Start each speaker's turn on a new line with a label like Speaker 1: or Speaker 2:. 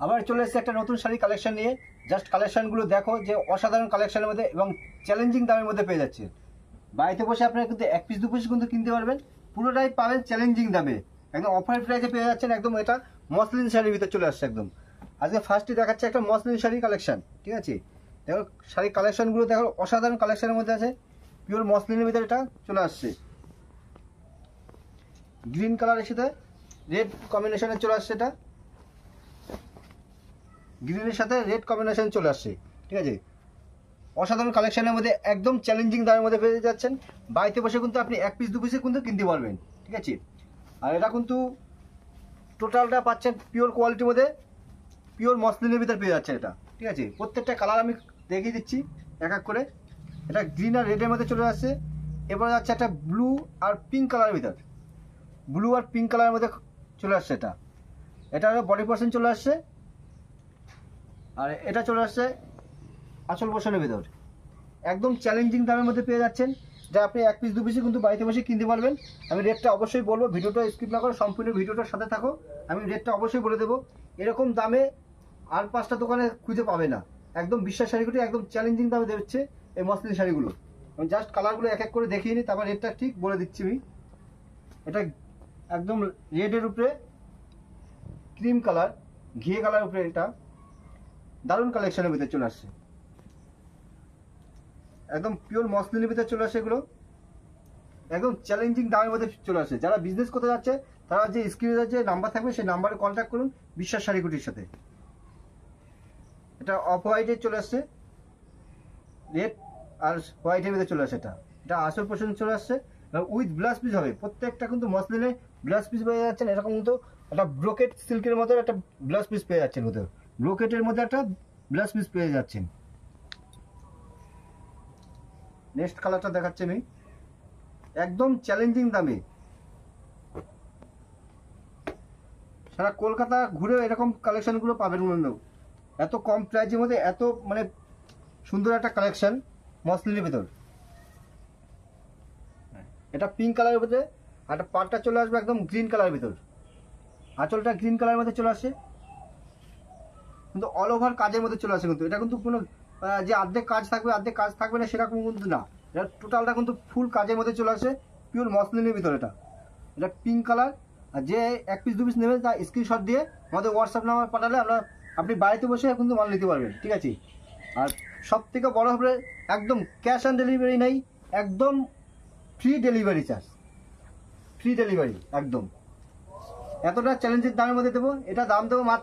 Speaker 1: আবার চলে এসেছে একটা নতুন শাড়ি কালেকশন নিয়ে। জাস্ট কালেকশনগুলো দেখো যে অসাধারণ কালেকশনের মধ্যে এবং চ্যালেঞ্জিং দামের মধ্যে পেয়ে যাচ্ছে। বাড়িতে বসে আপনারা কিন্তু এক পিস দু পিস কিন্তু কিনতে পারবেন, পুরোটাই পাবেন চ্যালেঞ্জিং দামে, একদম অফার প্রাইসে পেয়ে যাচ্ছেন। একদম এটা মসলিন শাড়ির ভিতরে চলে আসছে একদম। আজকে ফার্স্টে দেখাচ্ছে একটা মসলিন শাড়ি কালেকশন, ঠিক আছে? দেখো শাড়ির কালেকশনগুলো দেখো, অসাধারণ কালেকশনের মধ্যে আছে, পিওর মসলিনের ভিতরে এটা চলে আসছে। গ্রিন কালারের সাথে রেড কম্বিনেশনে চলে আসছে, এটা গ্রিনের সাথে রেড কম্বিনেশন চলে আসছে, ঠিক আছে? অসাধারণ কালেকশনের মধ্যে একদম চ্যালেঞ্জিং দামের মধ্যে পেয়ে যাচ্ছেন। বাড়িতে বসে কিন্তু আপনি এক পিস দু পিসে কিন্তু কিনতে পারবেন, ঠিক আছে? আর এটা কিন্তু টোটালটা পাচ্ছেন পিওর কোয়ালিটির মধ্যে, পিওর মসলিনের ভিতরে পেয়ে যাচ্ছেন এটা, ঠিক আছে? প্রত্যেকটা কালার আমি দেখিয়ে দিচ্ছি এক এক করে। এটা গ্রিন আর রেডের মধ্যে চলে আসছে। এরপরে যাচ্ছে একটা ব্লু আর পিঙ্ক কালারের ভিতর, ব্লু আর পিঙ্ক কালারের মধ্যে চলে আসছে এটা। এটা বডি পোর্শন চলে আসছে, আর এটা চলে আসছে আঁচল পোর্শনের ভিতর। একদম চ্যালেঞ্জিং দামের মধ্যে পেয়ে যাচ্ছেন, যা আপনি এক পিস দু পিসে কিন্তু বাড়িতে বসে কিনতে পারবেন। আমি রেটটা অবশ্যই বলবো, ভিডিওটা স্কিপ না করে সম্পূর্ণ ভিডিওটার সাথে থাকো, আমি রেটটা অবশ্যই বলে দেবো। এরকম দামে আর 5টা দোকানে খুঁজে পাবে না। একদম বিশ্বাস শাড়িগুলো একদম চ্যালেঞ্জিং দামে দিচ্ছে এই মসলিন শাড়িগুলো। আমি জাস্ট কালারগুলো এক এক করে দেখিয়ে নিই, তারপর রেটটা ঠিক বলে দিচ্ছি আমি। এটা একদম রেডের উপরে ক্রিম কালার, ঘিয়ে কালার উপরে, এটা দারুণ কালেকশনের ভিতরে চলে আসছে। একদম পিওর মসলিনের ভিতরে চলে আসে এগুলো, একদম চ্যালেঞ্জিং দামের মধ্যে চলে আসে। যারা বিজনেস করতে যাচ্ছে তারা যে স্ক্রিনে যে নাম্বার থাকবে সেই নাম্বারে কন্ট্যাক্ট করুন বিশ্বাস শাড়িগুটির সাথে। এটা অফ হোয়াইটে চলে আসছে, রেড আর হোয়াইটের ভিতরে চলে আসে। এটা আসল পোর্শন চলে আসছে উইথ ব্লাউজ পিস হবে। প্রত্যেকটা কিন্তু মসলিনের ব্লাউজ পিস পেয়ে যাচ্ছেন। এরকম কিন্তু একটা ব্রোকেট সিল্কের মধ্যে একটা ব্লাউজ পিস পেয়ে যাচ্ছেন, মধ্যে ব্রোকেটের মধ্যে একটা ব্লাউজ পিস পেয়ে যাচ্ছেন। নেক্সট কালারটা দেখাচ্ছি আমি, একদম চ্যালেঞ্জিং দামে। সারা কলকাতা ঘুরে এরকম কালেকশনগুলো পাবেন না, এত কম প্রাইসের মধ্যে এত মানে সুন্দর একটা কালেকশন মসলিনের ভিতর। এটা পিঙ্ক কালারের ভিতরে, আর একটা পাটটা চলে আসবে একদম গ্রিন কালারের ভিতর, আঁচলটা গ্রিন কালারের মধ্যে চলে আসে, কিন্তু অল ওভার কাজের মধ্যে চলে আসে। কিন্তু এটা কিন্তু কোনো যে অর্ধেক কাজ থাকবে অর্ধেক কাজ থাকবে না সেরকম কিন্তু না, এটা টোটালটা কিন্তু ফুল কাজের মধ্যে চলে আসে, পিওর মসলিনের ভিতর। এটা পিঙ্ক কালার। আর যে এক পিস দু পিস নেবেন তার স্ক্রিনশট দিয়ে আমাদের হোয়াটসঅ্যাপ নাম্বার পাঠালে আপনি বাড়িতে বসে কিন্তু মাল নিতে পারবেন, ঠিক আছে? আর সব থেকে বড় হবে একদম ক্যাশ অন ডেলিভারি নেই, একদম free delivery charge, free delivery একদম। এতটা চ্যালেঞ্জের দামের মধ্যে দেবো, এটা দাম দেবো মাত্র